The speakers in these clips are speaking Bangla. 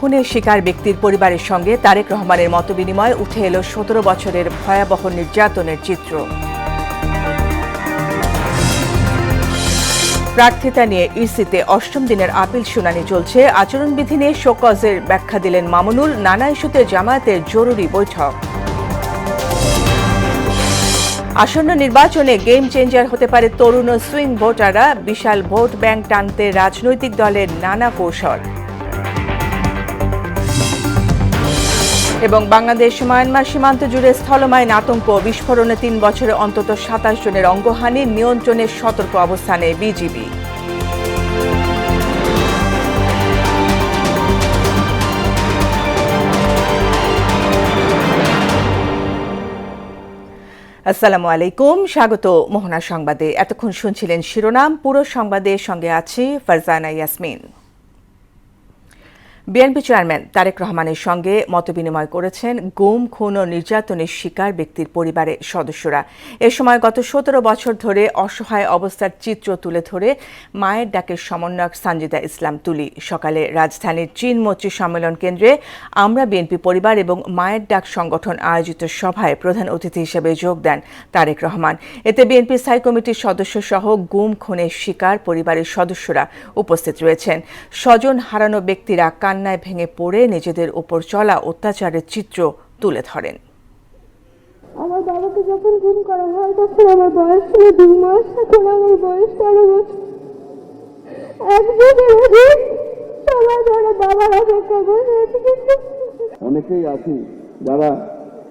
খুনের শিকার ব্যক্তির পরিবারের সঙ্গে তারেক রহমানের মতবিনিময়ে উঠে এলো ১৭ বছরের ভয়াবহ নির্যাতনের চিত্র। প্রার্থিতা নিয়ে ইসিতে অষ্টম দিনের আপিল শুনানি চলছে। আচরণবিধি নিয়ে শোকজের ব্যাখ্যা দিলেন মামুনুল। নানা ইস্যুতে জামায়াতের জরুরি বৈঠক। আসন্ন নির্বাচনে গেম চেঞ্জার হতে পারে তরুণ ও সুইং ভোটাররা। বিশাল ভোট ব্যাংক টানতে রাজনৈতিক দলের নানা কৌশল। এবং বাংলাদেশ মায়ানমার সীমান্ত জুড়ে স্থলমাইন আতঙ্ক। বিস্ফোরণে ৩ বছরে অন্তত ২৭ জনের অঙ্গহানি। নিয়ন্ত্রণের সতর্ক অবস্থানে বিজিবি। আসসালামু আলাইকুম, স্বাগত মোহনা সংবাদে। এতক্ষণ শুনছিলেন শিরোনাম, পুরো সংবাদের সঙ্গে আছি ফারজানা ইয়াসমিন। বিএনপি চেয়ারম্যান তারেক রহমানের সঙ্গে মতবিনিময় করেছেন গুম, খুন ও নির্যাতনের শিকার ব্যক্তির পরিবারের সদস্যরা। এ সময় গত ১৭ বছর ধরে অসহায় অবস্থার চিত্র তুলে ধরে মায়ের ডাকের সমন্বয়ক সানজিদা ইসলাম তুলি সকালে রাজধানীর চীনমৈত্রী সম্মেলন কেন্দ্রে আমরা বিএনপি পরিবার এবং মায়ের ডাক সংগঠন আয়োজিত সভায় প্রধান অতিথি হিসেবে যোগ দেন তারেক রহমান। এতে বিএনপি স্থায়ী কমিটির সদস্য সহ গুম, খুনের শিকার পরিবারের সদস্যরা উপস্থিত রয়েছেন। স্বজন হারানো ব্যক্তিরা কান্নায় ভেঙে পড়ে নিজেদের উপর চলা অত্যাচারের চিত্র তুলে ধরেন। আমার বাবাকে যখন গুম করা হয় তখন আমার বয়স ছিল ২ মাস, এখন আমার বয়স ১৩ বছর। অনেকেই আছি যারা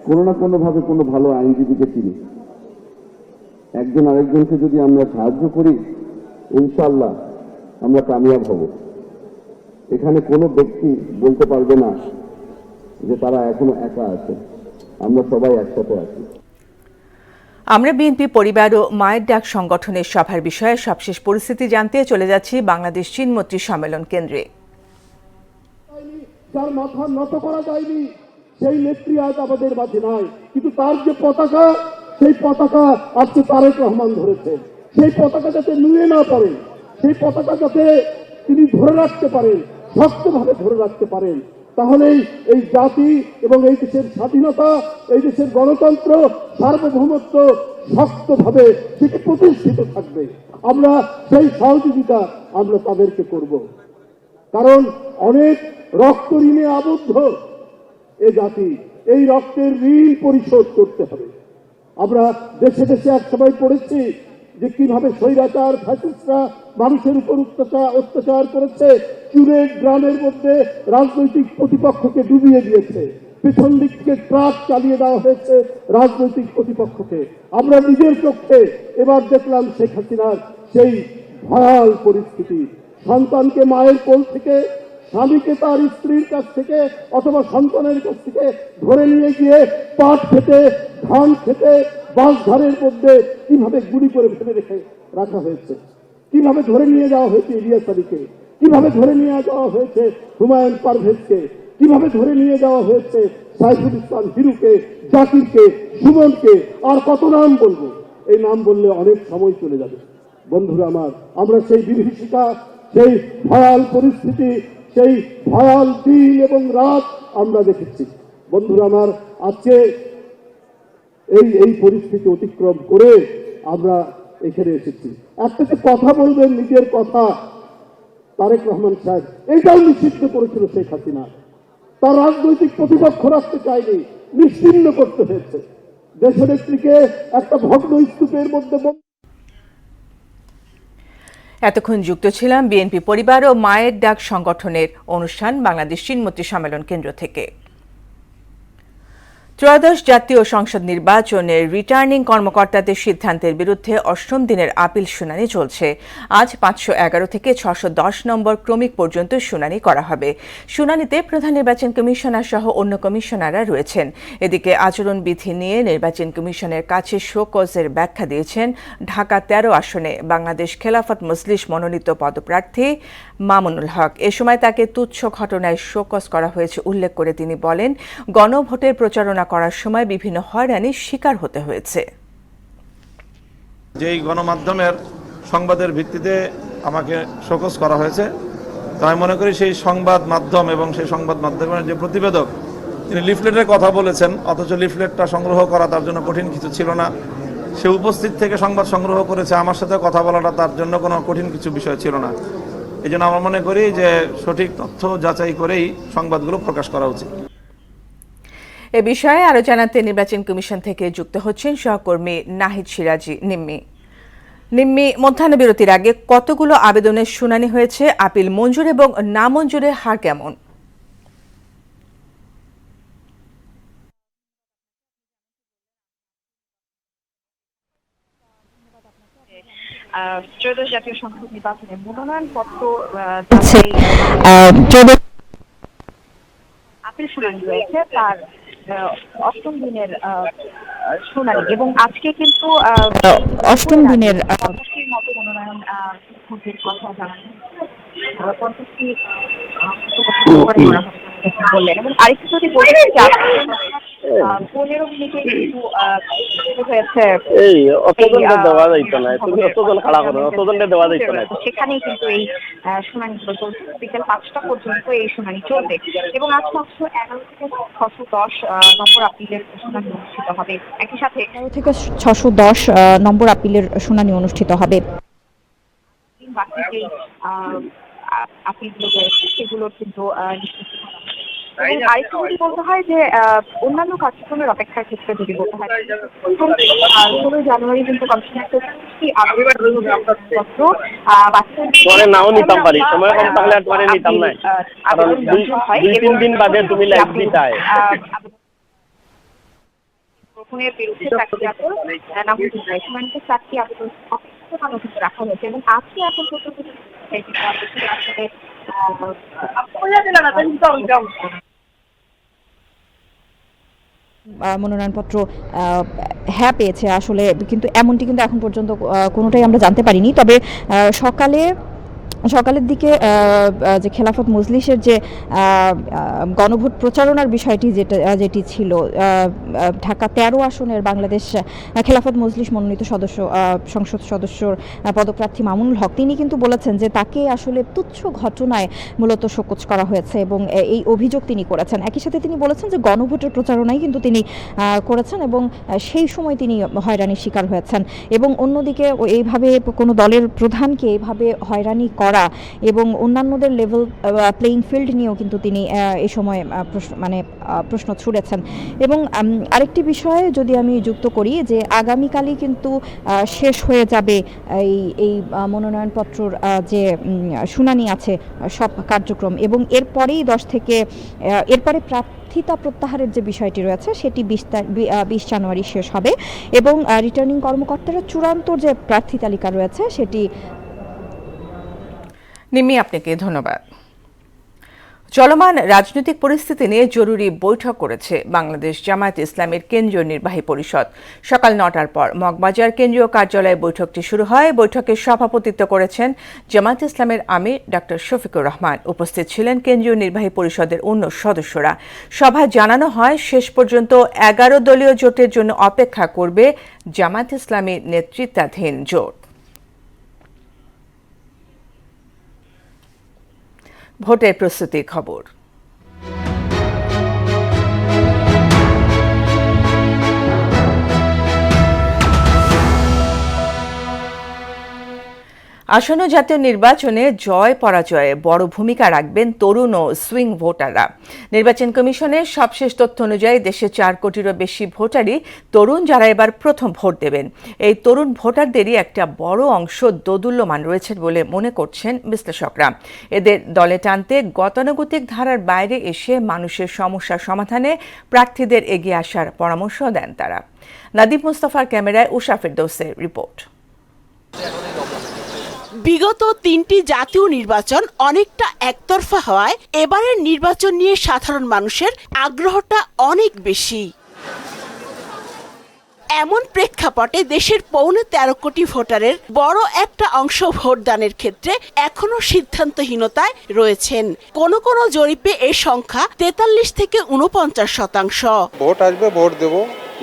কোনো না কোনো ভাবে কোনো ভালো আইনজীবীকে চিনি। একজন আরেকজনকে যদি আমরা সাহায্য করি, ইনশাআল্লাহ আমরা কামিয়াব হব। এখানে কোনো ব্যক্তি বলতে পারবে না যে তারা এখনো একা আছে। আমরা সবাই একসাথে আছি। আমরা বিএনপি পরিবার ও মায়ের ডাক সংগঠনের সভার বিষয়ে সবশেষ পরিস্থিতি জানতে চলে যাচ্ছি বাংলাদেশ চীনমৈত্রী সম্মেলন কেন্দ্রে। যার মাথা নত করা যায়নি সেই নেত্রী আজ আমাদের মাঝে নাই, কিন্তু তার যে পতাকা, সেই পতাকা আজকে তারেক রহমান ধরেছে। সেই পতাকা যাতে নুয়ে না পারে, সেই পতাকা যাতে তিনি ধরে রাখতে পারেন, শক্তভাবে ধরে রাখতে পারেন, তাহলেই এই জাতি এবং এই দেশের স্বাধীনতা, এই দেশের গণতন্ত্র, সার্বভৌমত্ব শক্তভাবে সেটি প্রতিষ্ঠিত থাকবে। আমরা সেই সহযোগিতা আমরা তাদেরকে করব, কারণ অনেক রক্ত ঋণে আবদ্ধ এ জাতি। এই রক্তের ঋণ পরিশোধ করতে হবে। আমরা দেশে দেশে একসময় পড়েছি যে কিভাবে স্বৈরাচার ফ্যাসিস্টরা মানুষের উপর অত্যাচার করেছে। চুলের গ্রামের মধ্যে রাজনৈতিক প্রতিপক্ষকে ডুবিয়ে দিয়েছে, পেছন দিক থেকে ট্রাক চালিয়ে দেওয়া হয়েছে রাজনৈতিক প্রতিপক্ষকে। আমরা নিজের চোখে এবার দেখলাম শেখ হাসিনার সেই ভয়াল পরিস্থিতি। সন্তানকে মায়ের কোল থেকে, স্বামীকে তার স্ত্রীর কাছ থেকে অথবা সন্তানের কাছ থেকে ধরে নিয়ে গিয়ে পাট খেতে, ধান খেতে, বাঁশঝাড়ের মধ্যে কিভাবে গুলি করে ফেলে রেখে রাখা হয়েছে, কিভাবে ধরে নিয়ে যাওয়া হয়েছে ইলিয়াস আলীকে, কিভাবে ধরে নিয়ে যাওয়া হয়েছে হুমায়ুন পারভেজকে, কিভাবে ধরে নিয়ে যাওয়া হয়েছে সাইফুল ইসলাম হিরুকে, জাকিরকে, সুমনকে, আর কত নাম বলবো। এই নাম বললে অনেক সময় চলে যাবে। বন্ধুরা আমার, আমরা সেই বিভীষিকা, সেই ভয়াল পরিস্থিতি, সেই ভয়াল দিন এবং রাত আমরা দেখেছি। বন্ধুরা আমার, আজকে এই পরিস্থিতি অতিক্রম করে আমরা এখানে এসেছি। একটা যে কথা বলবেন, নিজের কথা, তারেক রহমান সাহেব এইটাও নিষিদ্ধ করেছিল শেখ হাসিনা। তার রাজনৈতিক প্রতিপক্ষ রাখতে চায়নি, নিশ্চিহ্ন করতে হয়েছে। দেশনেত্রীকে একটা ভগ্ন স্তূপের মধ্যে। এতক্ষণ যুক্ত ছিলাম বিএনপি পরিবার ও মায়ের ডাক সংগঠনের অনুষ্ঠান বাংলাদেশ চীনমৈত্রী সম্মেলন কেন্দ্র থেকে। ত্রয়োদশ জাতীয় সংসদ নির্বাচনের রিটার্নিং কর্মকর্তাদের সিদ্ধান্তের বিরুদ্ধে অষ্টম দিনের আপিল শুনানি চলছে। আজ ৫১১ থেকে ৬১০ নম্বর ক্রমিক পর্যন্ত শুনানি করা হবে। শুনানিতে প্রধান নির্বাচন কমিশনার সহ অন্য কমিশনাররা রয়েছেন। এদিকে আচরণবিধি নিয়ে নির্বাচন কমিশনের কাছে শোকজের ব্যাখ্যা দিয়েছেন ঢাকা ১৩ আসনে বাংলাদেশ খেলাফত মজলিস মনোনীত পদপ্রার্থী মামুনুল হক। এ সময় তাকে তুচ্ছ ঘটনায় শোকজ করা হয়েছে উল্লেখ করে তিনি বলেন, গণভোটের প্রচারণা করার সময় বিভিন্ন হয়রানির শিকার হতে হয়েছে। যেই গণমাধ্যমের সংবাদের ভিত্তিতে আমাকে শোকজ করা হয়েছে, তো আমি মনে করি সেই সংবাদ মাধ্যম এবং সেই সংবাদ মাধ্যমের যে প্রতিবেদক তিনি লিফলেটের কথা বলেছেন, অথচ লিফলেটটা সংগ্রহ করা তার জন্য কঠিন কিছু ছিল না। সে উপস্থিত থেকে সংবাদ সংগ্রহ করেছে, আমার সাথে কথা বলাটা তার জন্য কোনো কঠিন কিছু বিষয় ছিল না। এই জন্য আমরা মনে করি যে সঠিক তথ্য যাচাই করেই সংবাদগুলো প্রকাশ করা উচিত। এ বিষয়ে আরো জানাতে নির্বাচন কমিশন থেকে যুক্ত হচ্ছেন সহকর্মী নাহিদ সিরাজি নিম্মি। মধ্যাহ্ন বিরতির আগে কতগুলো আবেদনের শুনানি হয়েছে, আপিল মঞ্জুর এবং নামঞ্জুরের হার কেমন? ত্রয়োদশ জাতীয় সংসদ নির্বাচনে মনোনয়নপত্র আপিল শুনানি রয়েছে, তার অষ্টম দিনের শুনানি, এবং আজকে কিন্তু অষ্টম দিনের 50টির মতো মনোনয়ন ভোটের কথা জানানো হয়েছে। 50টি বললেন, এবং আরেকটু যদি বলতে 15 মিনিটে কিন্তু হয়েছে সেখানেই কিন্তু এই শুনানিগুলো চলছে। বিকেল 5টা পর্যন্ত এই শুনানি চলবে, এবং আজ মাত্র 11 থেকে 610 নম্বর আপিলের শুনানি অনুষ্ঠিত হবে। একই সাথে 11 থেকে 610 নম্বর আপিলের শুনানি অনুষ্ঠিত হবে। বাকি যে আপিলগুলো রয়েছে সেগুলো কিন্তু এবং আরেকটু যদি বলতে হয় যে অন্যান্য কার্যক্রমের অপেক্ষার ক্ষেত্রে যদি বলতে হয়, 16 জানুয়ারি কিন্তু কমিশনের 25টি আবেদনপত্র নাও নিতাম পারি, সময় কম থাকলে একবারে নিতাম না, কারণ 2-3 দিন বাদে তুমি লাইভ দিতাই। গ্রহণের বিরুদ্ধে 4টি আবেদন নামঞ্জুর হয়। শুনানিতে 4টি আবেদন অপেক্ষমাণ রাখা হয়েছে, এবং আজকে এখন পর্যন্ত আসলে মনোনয়নপত্র হ্যাঁ পেয়েছে আসলে, কিন্তু এমনটি কিন্তু এখন পর্যন্ত কোনোটাই আমরা জানতে পারিনি। তবে সকালের দিকে যে খেলাফত মজলিসের যে গণভোট প্রচারণার বিষয়টি যেটি ছিল, ঢাকা 13 আসনের বাংলাদেশ খেলাফত মজলিস মনোনীত সংসদ সদস্যর পদপ্রার্থী মামুনুল হক, তিনি কিন্তু বলেছেন যে তাকে আসলে তুচ্ছ ঘটনায় মূলত শোকজ করা হয়েছে, এবং এই অভিযোগ তিনি করেছেন। একই সাথে তিনি বলেছেন যে গণভোটের প্রচারণাই কিন্তু তিনি করেছেন, এবং সেই সময় তিনি হয়রানির শিকার হয়েছেন। এবং অন্যদিকে এইভাবে কোনো দলের প্রধানকে এইভাবে হয়রানি করা এবং অন্যান্যদের লেভেল প্লেইং ফিল্ড নিয়েও কিন্তু তিনি এই সময় প্রশ্ন ছুড়েছেন। এবং আরেকটি বিষয়ে যদি আমি যুক্ত করি যে আগামীকালই কিন্তু শেষ হয়ে যাবে এই মনোনয়নপত্রর যে শুনানি আছে সব কার্যক্রম, এবং এরপরেই এরপরে প্রার্থিতা প্রত্যাহারের যে বিষয়টি রয়েছে সেটি 20 জানুয়ারি শেষ হবে, এবং রিটার্নিং কর্মকর্তারা চূড়ান্ত যে প্রার্থী তালিকা রয়েছে সেটি। নিম্মি, আপনাকে ধন্যবাদ। চলমান রাজনৈতিক পরিস্থিতি নিয়ে জরুরি বৈঠক করেছে বাংলাদেশ জামায়াতে ইসলামীর কেন্দ্রীয় নির্বাহী পরিষদ। সকাল 9টার পর মগবাজার কেন্দ্রীয় কার্যালয়ে বৈঠকটি শুরু হয়। বৈঠকে সভাপতিত্ব করেছেন জামায়াতে ইসলামের আমির ডক্টর শফিকুর রহমান। উপস্থিত ছিলেন কেন্দ্রীয় নির্বাহী পরিষদের অন্য সদস্যরা। সভায় জানানো হয় শেষ পর্যন্ত 11 দলীয় জোটের জন্য অপেক্ষা করবে জামায়াতে ইসলামী নেতৃত্বাধীন জোট। ভোটের প্রস্তুতির খবর। আসন্ন জাতীয় নির্বাচনে জয় পরাজয়ে বড় ভূমিকা রাখবেন তরুণ ও সুইং ভোটাররা। নির্বাচন কমিশনের সবশেষ তথ্য অনুযায়ী দেশে 4 কোটিরও বেশি ভোটারই তরুণ, যারা এবার প্রথম ভোট দেবেন। এই তরুণ ভোটারদেরই একটা বড় অংশ দোদুল্যমান রয়েছেন বলে মনে করছেন বিশ্লেষকরা। এদের দলে টানতে গতানুগতিক ধারার বাইরে এসে মানুষের সমস্যার সমাধানে প্রার্থীদের এগিয়ে আসার পরামর্শ দেন তারা। নাদিম মুস্তাফার ক্যামেরায় উষা ফেরদৌসের রিপোর্ট। বিগত 3টি জাতীয় নির্বাচন অনেকটা একতরফা হওয়ায় এবারের নির্বাচন নিয়ে সাধারণ মানুষের আগ্রহটা অনেক বেশি। এমন প্রেক্ষাপটে দেশের 13.25 কোটি ভোটারের বড় একটা অংশ ভোটদানের ক্ষেত্রে এখনো সিদ্ধান্তহীনতায় রয়েছেন। কোন জরিপে এই সংখ্যা 43 থেকে 49%। ভোট আসবে, ভোট দেব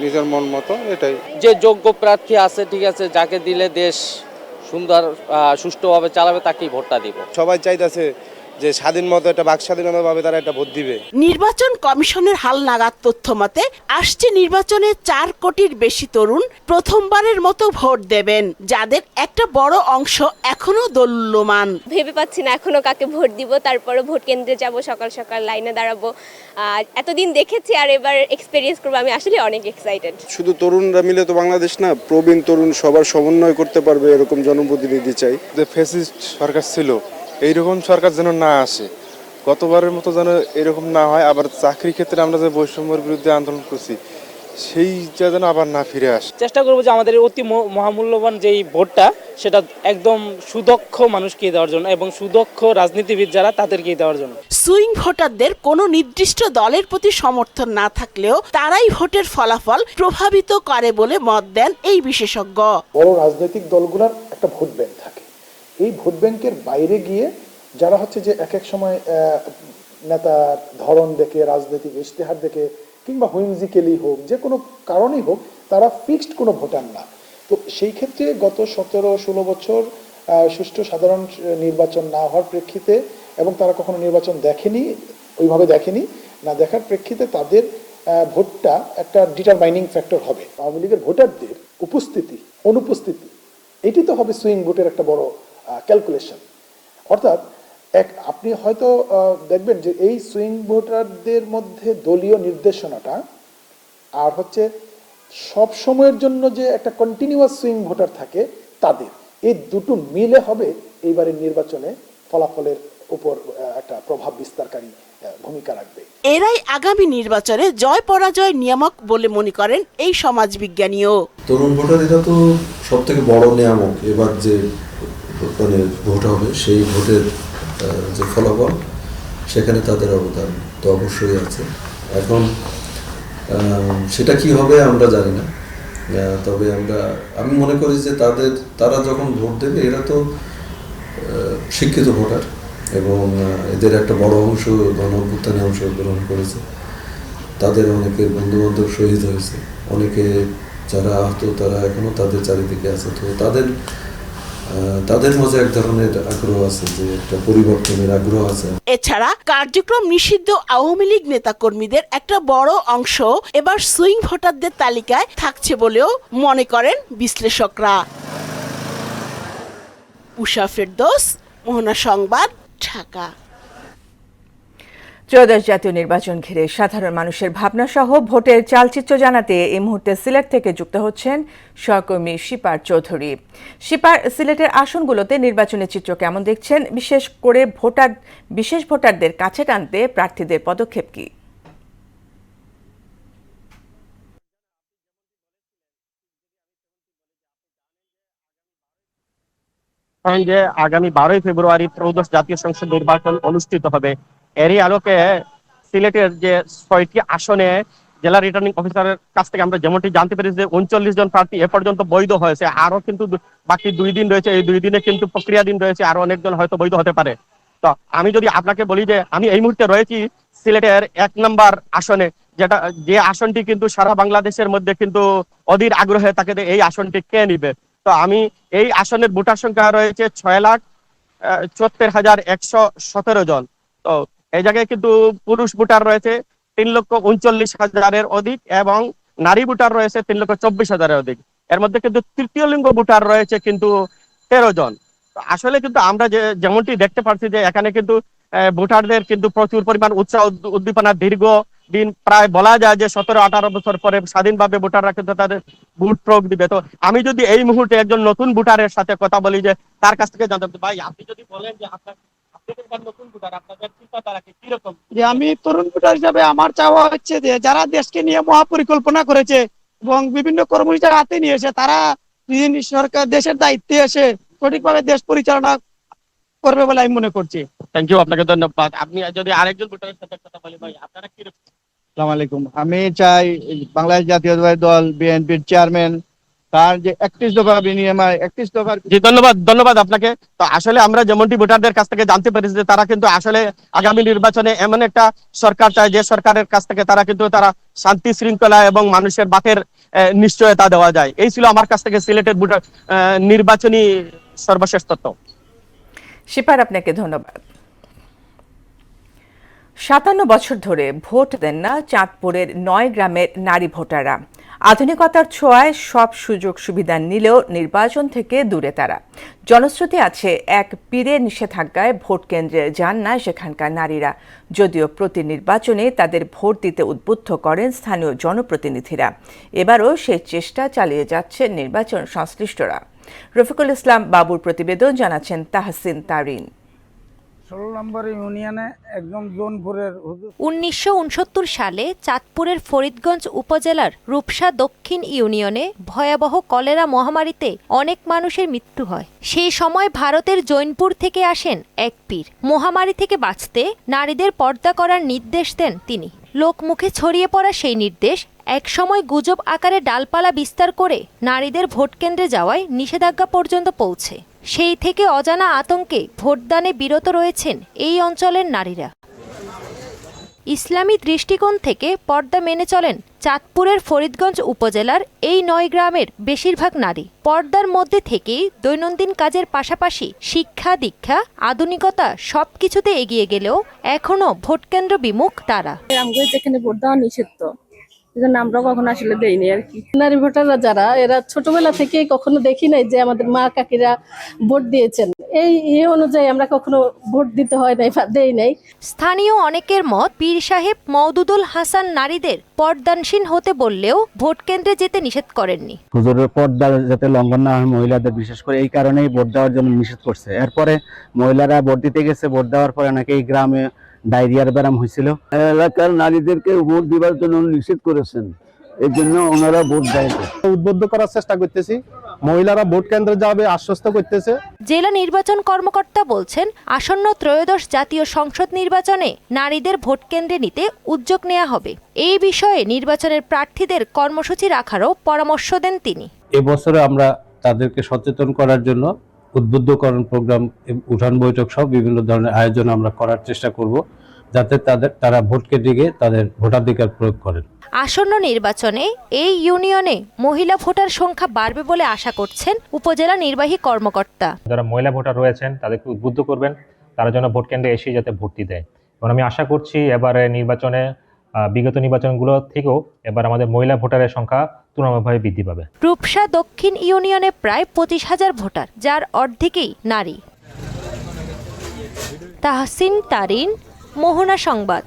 নিজের মন মতো, এটাই। যে যোগ্য প্রার্থী আছে, ঠিক আছে, যাকে দিলে দেশ সুন্দর সুষ্ঠুভাবে চালাবে তাকেই ভোটটা দিব। সবাই চাইতেছে যে স্বাধীন মতো একটা বাক স্বাধীনতাভাবে তারা একটা ভোট দিবে। নির্বাচন কমিশনের হালনাগাদ তথ্য মতে আসছে নির্বাচনে 4 কোটির বেশি তরুণ প্রথমবারের মতো ভোট দেবেন, যাদের একটা বড় অংশ এখনো দোদুল্যমান। ভেবে পাচ্ছি না এখনো কাকে ভোট দিব, তারপরে ভোট কেন্দ্রে যাব, সকাল সকাল লাইনে দাঁড়াবো। এতদিন দেখেছি আর এবার এক্সপেরিয়েন্স করবো, আমি আসলে অনেক এক্সাইটেড। শুধু তরুণরা মিলে তো বাংলাদেশ না, প্রবীণ তরুণ সবার সমন্বয় করতে পারবে এরকম জনপ্রতিনিধি চাই। যে ফ্যাসিস্ট সরকার ছিল এইরকম সরকার যেন না আসে, গতবারের মতো যেন এরকম না হয়। আবার চাকরির ক্ষেত্রে আমরা যে বৈষম্যের বিরুদ্ধে আন্দোলন করছি সেইটা যেন আবার না ফিরে আসে। চেষ্টা করবো যে আমাদের অতি মহামূল্যবান যেই ভোটটা সেটা একদম সুদক্ষ মানুষকে দেওয়ার জন্য এবং সুদক্ষ রাজনীতিবিদ যারা তাদেরকেই দেওয়ার জন্য। সুইং ভোটারদের কোনো নির্দিষ্ট দলের প্রতি সমর্থন না থাকলেও তারাই ভোটের ফলাফল প্রভাবিত করে বলে মত দেন এই বিশেষজ্ঞ। বড় রাজনৈতিক দলগুলোর একটা ভোট ব্যাংক থাকে, এই ভোট ব্যাংকের বাইরে গিয়ে যারা হচ্ছে যে এক এক সময় নেতার ধরন দেখে, রাজনৈতিক ইশতেহার দেখে কিংবা হুইমজিক্যালি হোক, যে কোনো কারণেই হোক, তারা ফিক্সড কোনো ভোটার না। তো সেই ক্ষেত্রে গত 17-16 বছর সুষ্ঠু সাধারণ নির্বাচন না হওয়ার প্রেক্ষিতে এবং তারা কখনো নির্বাচন দেখেনি, ওইভাবে দেখেনি, না দেখার প্রেক্ষিতে তাদের ভোটটা একটা ডিটারমাইনিং ফ্যাক্টর হবে। আওয়ামী লীগের ভোটারদের উপস্থিতি অনুপস্থিতি এটি তো হবে সুইং ভোটের একটা বড় ক্যালকুলেশন। অর্থাৎ আপনি হয়তো দেখবেন যে এই সুইং ভোটারদের মধ্যে দলীয় নির্দেশনাটা আর হচ্ছে সব সময়ের জন্য যে একটা কন্টিনিউয়াস সুইং ভোটার থাকে তাদের, এই দুটো মিলে হবে এইবারের নির্বাচনে ফলাফলের উপর একটা প্রভাব বিস্তারকারী ভূমিকা রাখবে। এরাই আগামী নির্বাচনে জয় পরাজয় নিয়ামক বলে মনে করেন এই সমাজবিজ্ঞানীও। তরুণ ভোটার এটা তো সব থেকে বড় নিয়ামক। এবার যে মানে ভোট হবে সেই ভোটের যে ফলাফল সেখানে তাদের অবদান তো অবশ্যই আছে। এখন সেটা কি হবে আমরা জানি না, তবে আমি মনে করি যে তারা যখন ভোট দেবে এরা তো শিক্ষিত ভোটার এবং এদের একটা বড় অংশ গণ-অভ্যুত্থানে অংশগ্রহণ করেছে, তাদের অনেকের বন্ধুবান্ধব শহীদ হয়েছে, অনেকে যারা আহত তারা এখনো তাদের চারিদিকে আছে। তো তাদের মাঝে এক ধরনের আগ্রহ আছে, যে একটা পরিবর্তনের আগ্রহ আছে। এছাড়া কার্যক্রম নিষিদ্ধ আওয়ামী লীগ নেতাকর্মীদের একটা বড় অংশ এবার সুইং ভোটারদের তালিকায় থাকছে বলেও মনে করেন বিশ্লেষকরা। উষা ফেরদৌস, মোহনা সংবাদ, ঢাকা। ত্রয়োদশ জাতীয় নির্বাচন ঘিরে সাধারণ মানুষের ভাবনা সহ ভোটের চালচিত্র জানাতে এই মুহূর্তে সিলেট থেকে যুক্ত হচ্ছেন সহকর্মী শিপার চৌধুরী। শিপার, সিলেটের আসনগুলোতে নির্বাচনের চিত্র কেমন দেখছেন? বিশেষ করে বিশেষ ভোটারদের কাছে টানতে প্রার্থীদের পদক্ষেপ কি? যে আগামী 12ই ফেব্রুয়ারি ত্রয়োদশ জাতীয় সংসদ নির্বাচন অনুষ্ঠিত হবে। এরই আলোকে সিলেটের যে 6টি আসনে জেলা রিটার্নিং অফিসারের কাছ থেকে আমরা যেমনটি জানতে পেরেছি যে 39 জন প্রার্থী এ পর্যন্ত বৈধ হয়েছে, আরো কিন্তু বাকি 2 দিন রয়েছে, এই 2 দিনে কিন্তু প্রক্রিয়া দিন রয়েছে, আরো অনেকজন হয়তো বৈধ হতে পারে। তো আমি যদি আপনাকে বলি যে আমি এই মুহূর্তে রয়েছি সিলেটের 1 নম্বর আসনে, যে আসনটি কিন্তু সারা বাংলাদেশের মধ্যে কিন্তু অধীর আগ্রহে তাকে এই আসনটি কে নিবে। তো আমি এই আসনের ভোটার সংখ্যা রয়েছে 6,74,117 জন। তো এই জায়গায় কিন্তু পুরুষ ভোটার রয়েছে 3,39,000-এর অধিক এবং নারী ভোটার রয়েছে 3,24,000-এর অধিক। এর মধ্যে কিন্তু তৃতীয় লিঙ্গ ভোটার রয়েছে কিন্তু 13 জন। আসলে কিন্তু আমরা যেমনটি দেখতে পাচ্ছি যে এখানে কিন্তু ভোটারদের কিন্তু প্রচুর পরিমাণ উৎসাহ উদ্দীপনা, দীর্ঘ দিন প্রায় বলা যায় যে 17-18 বছর পরে স্বাধীনভাবে ভোটাররা কিন্তু তাদের ভোট প্রয়োগ দিবে। তো আমি যদি এই মুহূর্তে একজন নতুন ভোটারের সাথে কথা বলি, যে তার কাছ থেকে জানতে ভাই আপনি যদি বলেন যে যে আমি তরুণ ভোটার হিসাবে আমার চাওয়া হচ্ছে যে যারা দেশকে নিয়ে মহাপরিকল্পনা করেছে এবং বিভিন্ন কর্মসূচি হাতে নিয়েছে, তারা সরকার দেশের দায়িত্বে এসে সঠিকভাবে দেশ পরিচালনা করবে বলে আমি মনে করছি। থ্যাংক ইউ, আপনাকে ধন্যবাদ। আপনি যদি আরেকজন ভোটারের সাথে কথা বলি, ভাই আপনারা কি? আসসালামু আলাইকুম। আমি চাই বাংলাদেশ জাতীয়তাবাদী দল বিএনপির চেয়ারম্যান তার যে 31 দফা বিনিময় 31 দফার। জি, ধন্যবাদ আপনাকে। তো আসলে আমরা যেমনটি ভোটারদের কাছ থেকে জানতে পেরেছি যে তারা কিন্তু আসলে আগামী নির্বাচনে এমন একটা সরকার চায় যে সরকারের কাছ থেকে তারা শান্তি শৃঙ্খলা এবং মানুষের বাকের নিশ্চয়তা দেওয়া যায়। এই ছিল আমার কাছ থেকে সিলেটের ভোটার নির্বাচনী সর্বশেষ তথ্য। শিপার, আপনাকে ধন্যবাদ। 57 বছর ধরে ভোট দেন না চাঁদপুরের 9 গ্রামের নারী ভোটাররা। আধুনিকতার ছোঁয়ায় সব সুযোগ সুবিধা নিলেও নির্বাচন থেকে দূরে তারা। জনশ্রুতি আছে, এক পীরের নিষেধাজ্ঞায় ভোট কেন্দ্রে যান না সেখানকার নারীরা। যদিও প্রতি নির্বাচনে তাদের ভোট দিতে উদ্বুদ্ধ করেন স্থানীয় জনপ্রতিনিধিরা। এবারও সেই চেষ্টা চালিয়ে যাচ্ছে নির্বাচন সংশ্লিষ্টরা। রফিকুল ইসলাম বাবুর প্রতিবেদন, জানাচ্ছেন তাহসিন তারিন। 16 নম্বর ইউনিয়নে একদম জোনপুরের 1969 সালে চাঁদপুরের ফরিদগঞ্জ উপজেলার রূপসা দক্ষিণ ইউনিয়নে ভয়াবহ কলেরা মহামারীতে অনেক মানুষের মৃত্যু হয়। সেই সময় ভারতের জৈনপুর থেকে আসেন এক পীর। মহামারী থেকে বাঁচতে নারীদের পর্দা করার নির্দেশ দেন তিনি। লোকমুখে ছড়িয়ে পড়া সেই নির্দেশ একসময় গুজব আকারে ডালপালা বিস্তার করে নারীদের ভোটকেন্দ্রে যাওয়ায় নিষেধাজ্ঞা পর্যন্ত পৌঁছে। সেই থেকে অজানা আতঙ্কে ভোটদানে বিরত রয়েছেন এই অঞ্চলের নারীরা। ইসলামী দৃষ্টিকোণ থেকে পর্দা মেনে চলেন চাঁদপুরের ফরিদগঞ্জ উপজেলার এই 9 গ্রামের বেশিরভাগ নারী। পর্দার মধ্যে থেকেই দৈনন্দিন কাজের পাশাপাশি শিক্ষা দীক্ষা আধুনিকতা সবকিছুতে এগিয়ে গেলেও এখনো ভোটকেন্দ্র বিমুখ তারা। যেখানে ভোট দেওয়া নিষিদ্ধ, এজন্য আমরা কখনো আসলে দেইনি আর কি। নারী ভোটাররা যারা, এরা ছোটবেলা থেকেই কখনো দেখি নাই যে আমাদের মা কাকিরা ভোট দিয়েছেন। এই অনুযায়ী আমরা কখনো ভোট দিতে হয় নাই, দেই নাই। স্থানীয় অনেকের মত, পীর সাহেব মওদুদুল হাসান নারীদের পর্দানসীন হতে বললেও ভোট কেন্দ্রে যেতে নিষেধ করেননি। হুজুরের পর্দা যাতে লঙ্ঘন না হয় মহিলাদের, বিশেষ করে এই কারণেই ভোট দেওয়ার জন্য নিষেধ করছে। এরপরে মহিলারা ভোট দিতে গেছে, ভোট দেওয়ার পরে নাকি এই গ্রামে ডায়রিয়ার ব্যারাম হয়েছিল। এলাকার নারীদেরকে ভোট দিবার জন্য নিষেধ করেছেন, এই জন্য ওনারা ভোট দেয়। উদ্বুদ্ধ করার চেষ্টা করতেছি, মহিলারা ভোট কেন্দ্রে যাবে আশ্বস্ত করতেছে। জেলা নির্বাচন কর্মকর্তা বলছেন, আসন্ন ত্রয়োদশ জাতীয় সংসদ নির্বাচনে নারীদের ভোট কেন্দ্রে নিতে উদ্যোগ নেওয়া হবে। এই বিষয়ে নির্বাচনের প্রার্থীদের কর্মসূচি রাখারও পরামর্শ দেন তিনি। এবছরে আমরা তাদেরকে সচেতন করার জন্য উদ্বুদ্ধকরণ প্রোগ্রাম, উঠান বৈঠক সহ বিভিন্ন ধরনের আয়োজন আমরা করার চেষ্টা করব, যাতে তারা ভোট কেন্দ্রে গিয়ে তাদের ভোটাধিকার প্রয়োগ করেন। আসন্ন নির্বাচনে এই ইউনিয়নে মহিলা ভোটার সংখ্যা বাড়বে বলে আশা করছেন উপজেলা নির্বাহী কর্মকর্তা। যারা মহিলা ভোটার রয়েছেন তাদেরকে উদ্বুদ্ধ করবেন, তারা যেন ভোট কেন্দ্রে এসে যাতে ভোটটি দেয়। এবং আমি আশা করছি এবারে নির্বাচনে বিগত নির্বাচনগুলো থেকেও এবার আমাদের মহিলা ভোটারের সংখ্যা তুলনামূলকভাবে বৃদ্ধি পাবে। রূপসা দক্ষিণ ইউনিয়নে প্রায় 25,000 ভোটার, যার অর্ধেকই নারী। তাহসিন তারিন, মোহনা সংবাদ।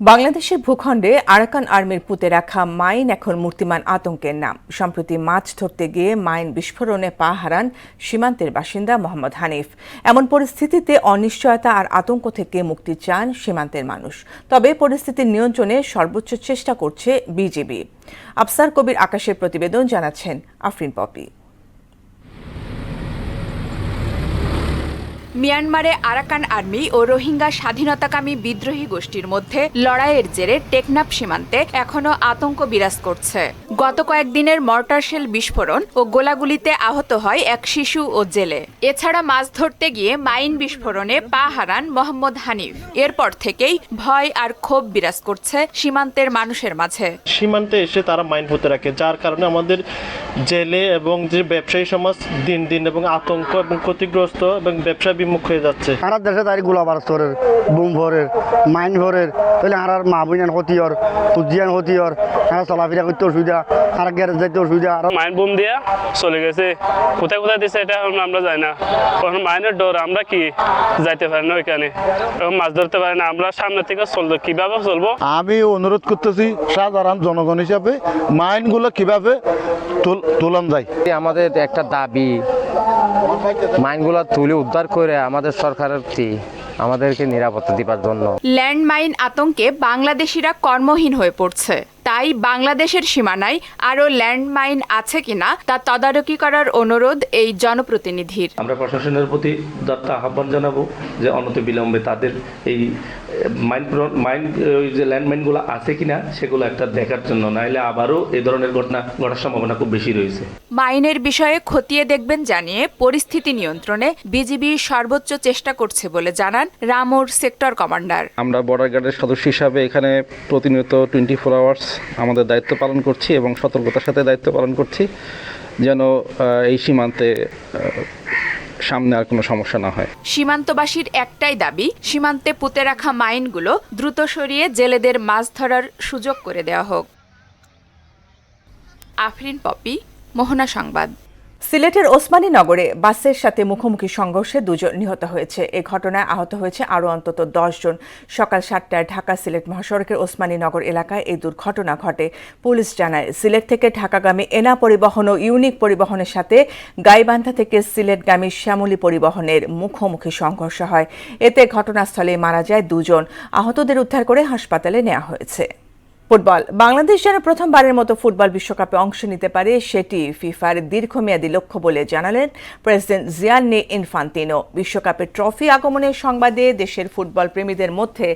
বাংলাদেশের ভূখণ্ডে আরাকান আর্মির পুঁতে রাখা মাইন এখন মূর্তিমান আতঙ্কের নাম। সম্প্রতি মাছ ধরতে গিয়ে মাইন বিস্ফোরণে পা হারান সীমান্তের বাসিন্দা মোহাম্মদ হানিফ। এমন পরিস্থিতিতে অনিশ্চয়তা আর আতঙ্ক থেকে মুক্তি চান সীমান্তের মানুষ। তবে পরিস্থিতি নিয়ন্ত্রণে সর্বোচ্চ চেষ্টা করছে বিজিবি। আফসার কবির আকাশের প্রতিবেদন, জানাচ্ছেন আফরিন পপি। মিয়ানমারে আরাকান আর্মি ও রোহিঙ্গা স্বাধীনতাকামী বিদ্রোহী গোষ্ঠীর মধ্যে লড়াইয়ের জেরে টেকনাফ সীমান্তে এখনো আতঙ্ক বিরাজ করছে। গত কয়েকদিনের মর্টার শেল বিস্ফোরণ ও গোলাগুলিতে আহত হয় এক শিশু ও জেলে। এছাড়া মাছ ধরতে গিয়ে মাইন বিস্ফোরণে পা হারান মোহাম্মদ হানিফ। এরপর থেকেই ভয় আর ক্ষোভ বিরাজ করছে সীমান্তের মানুষের মাঝে। সীমান্তে এসে তারা মাইন পুঁতে রাখে, যার কারণে আমাদের জেলে এবং যে ব্যবসায়ী সমাজ দিন দিন এবং আতঙ্ক এবং ক্ষতিগ্রস্ত এবং ব্যবসা বিমুখ হয়ে যাচ্ছে। সারা দেশে তাই গোলাবারুদ ভরের, বুম ভরের, মাইন ভরের, তাহলে আর মা বোন হতিয়র, পুজিয়ান হতিয়র, আর চলাফেরা করতে অসুবিধা, আর গ্যারেজ যাইতে অসুবিধা। মাইন বুম দিয়া চলে গেছে, কোথায় কোথায় দিচ্ছে এটা আমরা জানি না। তখন মাইনের ডর, আমরা কি যাইতে পারি না ওইখানে, এখন মাছ ধরতে পারি না। আমরা সামনে থেকে চলবো, কিভাবে চলবো? আমি অনুরোধ করতেছি সাধারণ জনগণ হিসাবে মাইনগুলো কিভাবে তোলান যায়। আমাদের একটা দাবি, মাইনগুলো তুলে উদ্ধার করে আমাদের সরকারের আমাদেরকে নিরাপত্তা দিবার জন্য। ল্যান্ডমাইন আতঙ্কে বাংলাদেশিরা কর্মহীন হয়ে পড়ছে। তাই বাংলাদেশের সীমানায় আরও ল্যান্ডমাইন আছে কিনা তা তদারকি করার অনুরোধ এই জনপ্রতিনিধির। আমরা প্রশাসনের প্রতি উদাত্ত আহ্বান জানাবো যে অনতিবিলম্বে তাদের এই মাইন যে ল্যান্ডমাইনগুলো আছে কিনা সেগুলো একটা দেখার জন্য, নাইলে আবারও এই ধরনের ঘটনা ঘটার সম্ভাবনা খুব বেশি রয়েছে। মাইনের বিষয়ে খতিয়ে দেখবেন জানিয়ে পরিস্থিতি নিয়ন্ত্রণে বিজিবি সর্বোচ্চ চেষ্টা করছে বলে জানান রামুর সেক্টর কমান্ডার। আমরা বর্ডার গার্ডের সদস্য হিসাবে এখানে প্রতিনিয়ত 24 আওয়ার্স আমাদের দায়িত্ব পালন করছি এবং সতর্কতার সাথে দায়িত্ব পালন করছি, যেন এই সীমান্তে সামনে আর কোনো সমস্যা না হয়। সীমান্তবাসীর একটাই দাবি, সীমান্তে পুঁতে রাখা মাইনগুলো দ্রুত সরিয়ে জেলেদের মাছ ধরার সুযোগ করে দেওয়া হোক। আফরিন পপি, মোহনা সংবাদ। সিলেটের ওসমানী নগরে বাসের সাথে মুখোমুখি সংঘর্ষে 2 জন নিহত হয়েছে। এ ঘটনায় আহত হয়েছে আরও অন্তত 10 জন। সকাল 7টায় ঢাকা সিলেট মহাসড়কের ওসমানী নগর এলাকায় এই দুর্ঘটনা ঘটে। পুলিশ জানায়, সিলেট থেকে ঢাকাগামী এনা পরিবহন ও ইউনিক পরিবহনের সাথে গাইবান্ধা থেকে সিলেটগামী শ্যামলী পরিবহনের মুখোমুখি সংঘর্ষ হয়। এতে ঘটনাস্থলে মারা যায় 2 জন। আহতদের উদ্ধার করে হাসপাতালে নেওয়া হয়েছে। ফুটবল। বাংলাদেশ যেন প্রথমবারের মতো ফুটবল বিশ্বকাপে অংশ নিতে পারে, সেটি ফিফার দীর্ঘমেয়াদী লক্ষ্য বলে জানালেন প্রেসিডেন্ট জিয়ান্নি ইনফান্তিনো। বিশ্বকাপের ট্রফি আগমনের সংবাদে দেশের ফুটবল প্রেমীদের মধ্যে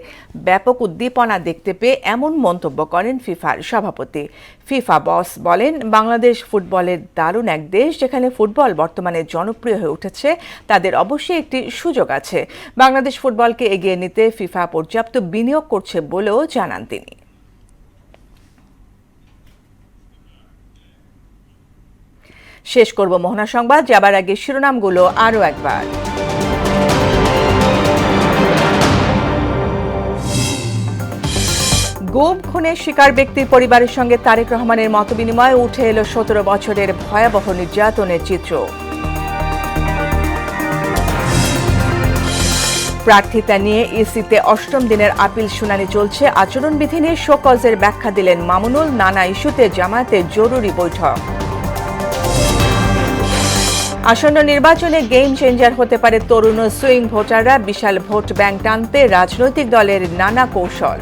ব্যাপক উদ্দীপনা দেখতে পেয়ে এমন মন্তব্য করেন ফিফার সভাপতি। ফিফা বস বলেন, বাংলাদেশ ফুটবলের দারুণ এক দেশ, যেখানে ফুটবল বর্তমানে জনপ্রিয় হয়ে উঠেছে। তাদের অবশ্যই একটি সুযোগ আছে। বাংলাদেশ ফুটবলকে এগিয়ে নিতে ফিফা পর্যাপ্ত বিনিয়োগ করছে বলেও জানান তিনি। শেষ করব মোহনা সংবাদ, যাবার আগে শিরোনামগুলো আরও একবার। গুম খুনের শিকার ব্যক্তির পরিবারের সঙ্গে তারেক রহমানের মতবিনিময়ে উঠে এলো 17 বছরের ভয়াবহ নির্যাতনের চিত্র। প্রার্থিতা নিয়ে ইসিতে 8ম দিনের আপিল শুনানি চলছে। আচরণবিধি নিয়ে শোকজের ব্যাখ্যা দিলেন মামুনুল। নানা ইস্যুতে জামায়াতের জরুরি বৈঠক। আসন্ন নির্বাচনে গেম চেঞ্জার হতে পারে তরুণ ও সুইং ভোটাররা। বিশাল ভোট ব্যাংক টানতে রাজনৈতিক দলের নানা কৌশল।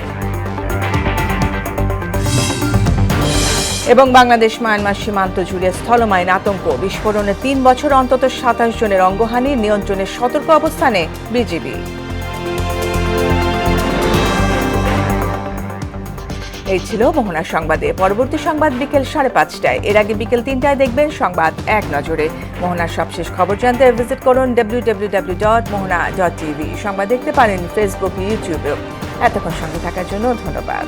এবং বাংলাদেশ মায়ানমার সীমান্ত জুড়ে স্থলমাইন আতঙ্ক। বিস্ফোরণে 3 বছর অন্তত 27 জনের অঙ্গহানি। নিয়ন্ত্রণের সতর্ক অবস্থানে বিজিবি। এই ছিল মোহনা সংবাদে। পরবর্তী সংবাদ বিকেল 5:30টায়। এর আগে বিকেল 3টায় দেখবেন সংবাদ এক নজরে। মোহনার সবশেষ খবর জানতে ভিজিট করুন www.mohana.tv। সংবাদ দেখতে পারেন ফেসবুক, ইউটিউবেও। এতক্ষণ সঙ্গে থাকার জন্য ধন্যবাদ।